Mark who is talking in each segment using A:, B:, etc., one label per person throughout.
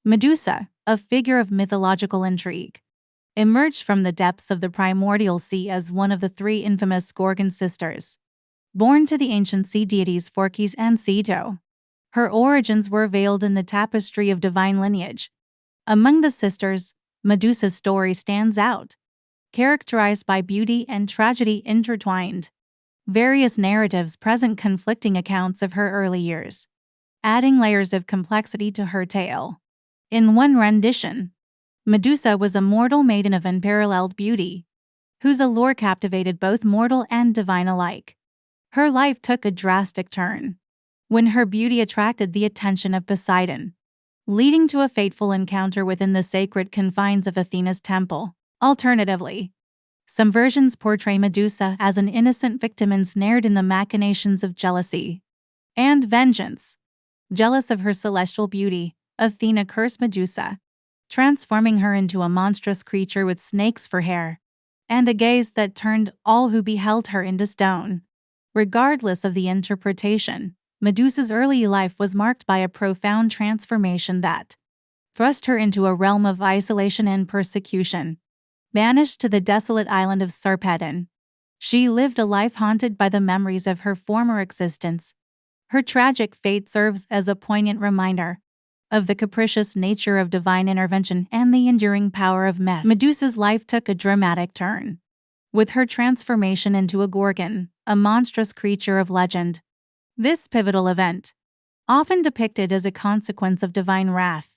A: Medusa, a figure of mythological intrigue, emerged from the depths of the primordial sea as one of the three infamous Gorgon sisters, born to the ancient sea deities Phorcys and Ceto. Her origins were veiled in the tapestry of divine lineage. Among the sisters, Medusa's story stands out, characterized by beauty and tragedy intertwined. Various narratives present conflicting accounts of her early years, adding layers of complexity to her tale. In one rendition, Medusa was a mortal maiden of unparalleled beauty, whose allure captivated both mortal and divine alike. Her life took a drastic turn when her beauty attracted the attention of Poseidon, leading to a fateful encounter within the sacred confines of Athena's temple. Alternatively, some versions portray Medusa as an innocent victim ensnared in the machinations of jealousy and vengeance. Jealous of her celestial beauty, Athena cursed Medusa, transforming her into a monstrous creature with snakes for hair and a gaze that turned all who beheld her into stone. Regardless of the interpretation, Medusa's early life was marked by a profound transformation that thrust her into a realm of isolation and persecution. Banished to the desolate island of Sarpedon, she lived a life haunted by the memories of her former existence. Her tragic fate serves as a poignant reminder of the capricious nature of divine intervention and the enduring power of myth. Medusa's life took a dramatic turn with her transformation into a Gorgon, a monstrous creature of legend. This pivotal event, often depicted as a consequence of divine wrath,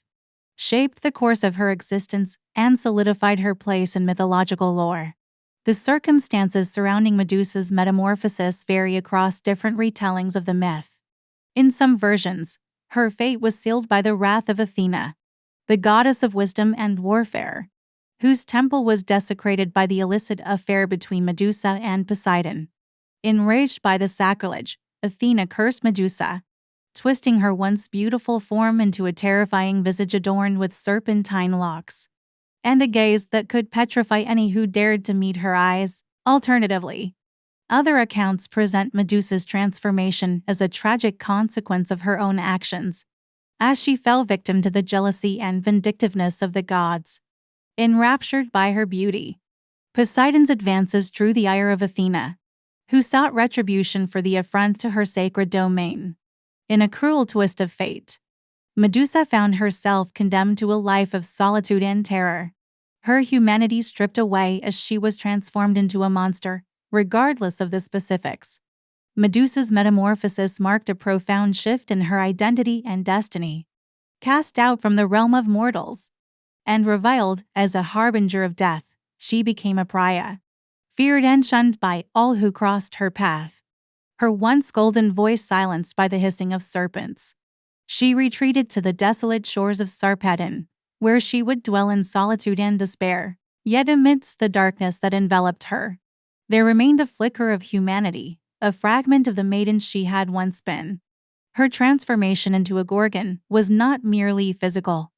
A: shaped the course of her existence and solidified her place in mythological lore. The circumstances surrounding Medusa's metamorphosis vary across different retellings of the myth. In some versions, her fate was sealed by the wrath of Athena, the goddess of wisdom and warfare, whose temple was desecrated by the illicit affair between Medusa and Poseidon. Enraged by the sacrilege, Athena cursed Medusa, twisting her once beautiful form into a terrifying visage adorned with serpentine locks and a gaze that could petrify any who dared to meet her eyes. Alternatively, other accounts present Medusa's transformation as a tragic consequence of her own actions, as she fell victim to the jealousy and vindictiveness of the gods. Enraptured by her beauty, Poseidon's advances drew the ire of Athena, who sought retribution for the affront to her sacred domain. In a cruel twist of fate, Medusa found herself condemned to a life of solitude and terror, her humanity stripped away as she was transformed into a monster. Regardless of the specifics, Medusa's metamorphosis marked a profound shift in her identity and destiny. Cast out from the realm of mortals and reviled as a harbinger of death, she became a pariah, feared and shunned by all who crossed her path. Her once golden voice silenced by the hissing of serpents, she retreated to the desolate shores of Sarpedon, where she would dwell in solitude and despair. Yet amidst the darkness that enveloped her, there remained a flicker of humanity, a fragment of the maiden she had once been. Her transformation into a Gorgon was not merely physical,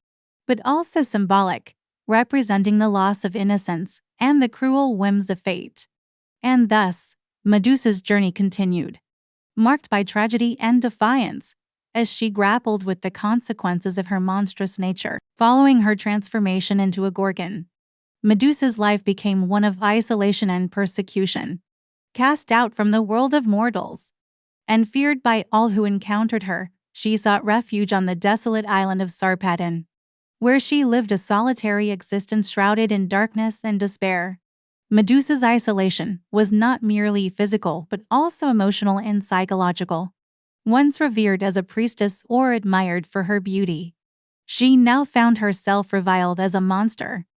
A: but also symbolic, representing the loss of innocence and the cruel whims of fate. And thus, Medusa's journey continued, marked by tragedy and defiance, as she grappled with the consequences of her monstrous nature. Following her transformation into a Gorgon, Medusa's life became one of isolation and persecution. Cast out from the world of mortals and feared by all who encountered her, she sought refuge on the desolate island of Sarpedon, where she lived a solitary existence shrouded in darkness and despair. Medusa's isolation was not merely physical but also emotional and psychological. Once revered as a priestess or admired for her beauty, she now found herself reviled as a monster,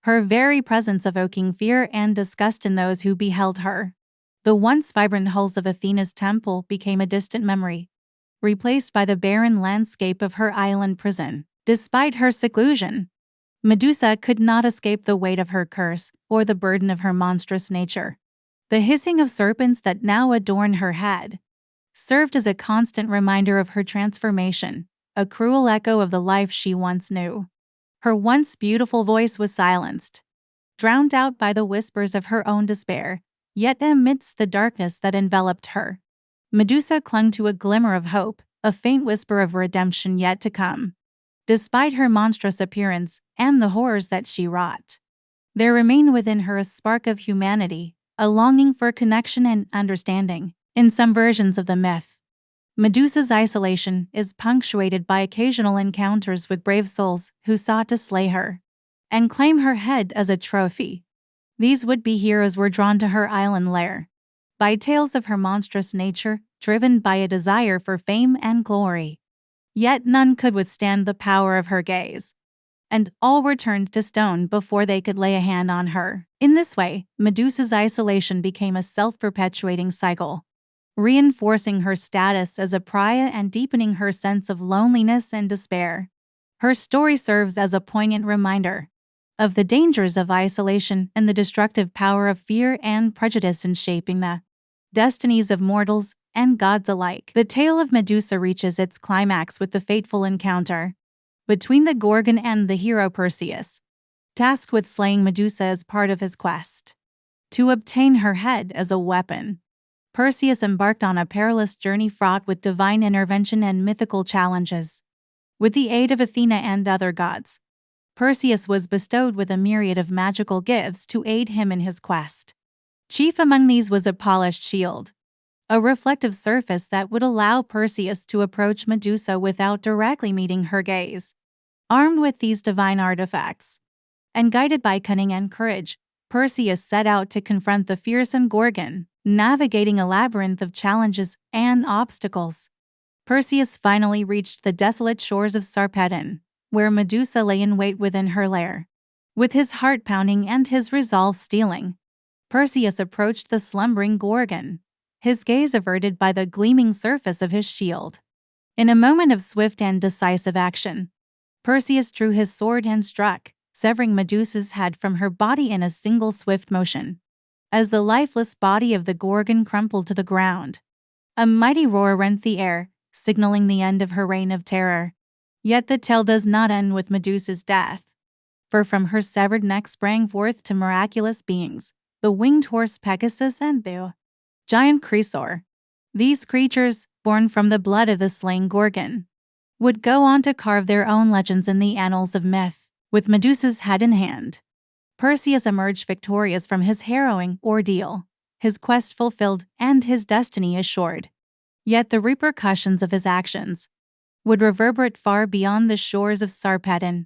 A: her very presence evoking fear and disgust in those who beheld her. The once vibrant halls of Athena's temple became a distant memory, replaced by the barren landscape of her island prison. Despite her seclusion, Medusa could not escape the weight of her curse or the burden of her monstrous nature. The hissing of serpents that now adorn her head served as a constant reminder of her transformation, a cruel echo of the life she once knew. Her once beautiful voice was silenced, drowned out by the whispers of her own despair. Yet amidst the darkness that enveloped her, Medusa clung to a glimmer of hope, a faint whisper of redemption yet to come. Despite her monstrous appearance and the horrors that she wrought, there remained within her a spark of humanity, a longing for connection and understanding. In some versions of the myth, Medusa's isolation is punctuated by occasional encounters with brave souls who sought to slay her and claim her head as a trophy. These would-be heroes were drawn to her island lair by tales of her monstrous nature, driven by a desire for fame and glory. Yet none could withstand the power of her gaze, and all were turned to stone before they could lay a hand on her. In this way, Medusa's isolation became a self-perpetuating cycle, reinforcing her status as a pariah and deepening her sense of loneliness and despair. Her story serves as a poignant reminder of the dangers of isolation and the destructive power of fear and prejudice in shaping the destinies of mortals and gods alike. The tale of Medusa reaches its climax with the fateful encounter between the Gorgon and the hero Perseus, tasked with slaying Medusa as part of his quest to obtain her head as a weapon. Perseus embarked on a perilous journey fraught with divine intervention and mythical challenges. With the aid of Athena and other gods, Perseus was bestowed with a myriad of magical gifts to aid him in his quest. Chief among these was a polished shield, a reflective surface that would allow Perseus to approach Medusa without directly meeting her gaze. Armed with these divine artifacts, and guided by cunning and courage, Perseus set out to confront the fearsome Gorgon, navigating a labyrinth of challenges and obstacles. Perseus finally reached the desolate shores of Sarpedon, where Medusa lay in wait within her lair. With his heart pounding and his resolve steeling, Perseus approached the slumbering Gorgon, his gaze averted by the gleaming surface of his shield. In a moment of swift and decisive action, Perseus drew his sword and struck, severing Medusa's head from her body in a single swift motion. As the lifeless body of the Gorgon crumpled to the ground, a mighty roar rent the air, signaling the end of her reign of terror. Yet the tale does not end with Medusa's death, for from her severed neck sprang forth two miraculous beings, the winged horse Pegasus and the giant Chrysaor. These creatures, born from the blood of the slain Gorgon, would go on to carve their own legends in the annals of myth. With Medusa's head in hand, Perseus emerged victorious from his harrowing ordeal, his quest fulfilled and his destiny assured. Yet the repercussions of his actions would reverberate far beyond the shores of Sarpedon,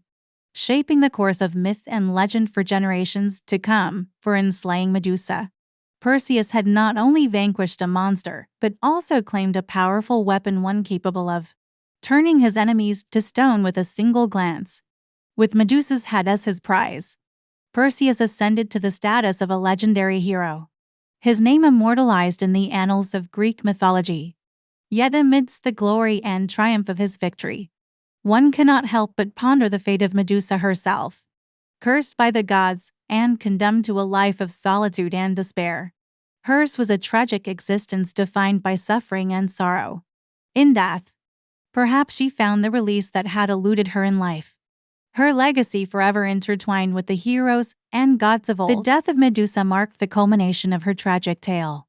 A: shaping the course of myth and legend for generations to come. For in slaying Medusa, Perseus had not only vanquished a monster, but also claimed a powerful weapon, one capable of turning his enemies to stone with a single glance. With Medusa's head as his prize, Perseus ascended to the status of a legendary hero, his name immortalized in the annals of Greek mythology. Yet amidst the glory and triumph of his victory, one cannot help but ponder the fate of Medusa herself. Cursed by the gods and condemned to a life of solitude and despair, hers was a tragic existence defined by suffering and sorrow. In death, perhaps she found the release that had eluded her in life, her legacy forever intertwined with the heroes and gods of old. The death of Medusa marked the culmination of her tragic tale.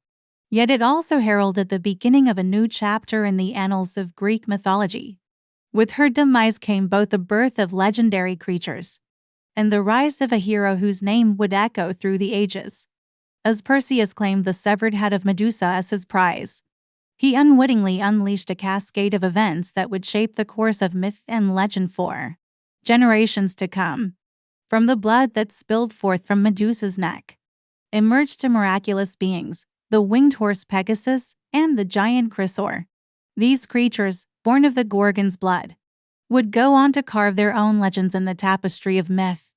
A: Yet it also heralded the beginning of a new chapter in the annals of Greek mythology. With her demise came both the birth of legendary creatures and the rise of a hero whose name would echo through the ages. As Perseus claimed the severed head of Medusa as his prize, he unwittingly unleashed a cascade of events that would shape the course of myth and legend for generations to come. From the blood that spilled forth from Medusa's neck emerged two miraculous beings, the winged horse Pegasus and the giant Chrysaor. These creatures, born of the Gorgon's blood, would go on to carve their own legends in the tapestry of myth,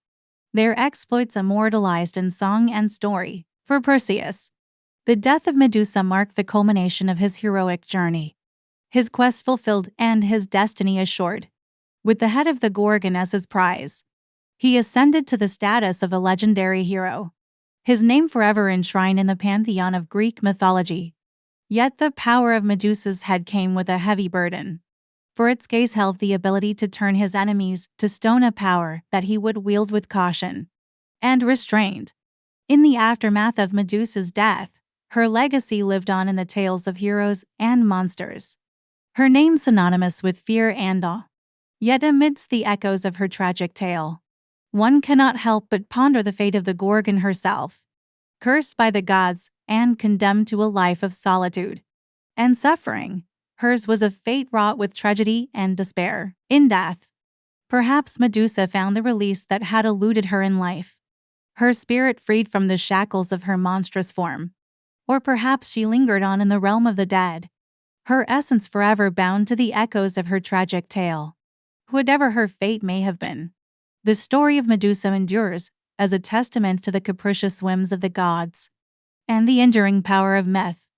A: their exploits immortalized in song and story. For Perseus, the death of Medusa marked the culmination of his heroic journey, his quest fulfilled and his destiny assured. With the head of the Gorgon as his prize, he ascended to the status of a legendary hero, his name forever enshrined in the pantheon of Greek mythology. Yet the power of Medusa's head came with a heavy burden, for its gaze held the ability to turn his enemies to stone, a power that he would wield with caution and restraint. In the aftermath of Medusa's death, her legacy lived on in the tales of heroes and monsters, her name synonymous with fear and awe. Yet amidst the echoes of her tragic tale, one cannot help but ponder the fate of the Gorgon herself, cursed by the gods and condemned to a life of solitude and suffering. Hers was a fate wrought with tragedy and despair. In death, perhaps Medusa found the release that had eluded her in life, her spirit freed from the shackles of her monstrous form. Or perhaps she lingered on in the realm of the dead, her essence forever bound to the echoes of her tragic tale. Whatever her fate may have been, the story of Medusa endures as a testament to the capricious whims of the gods and the enduring power of myth.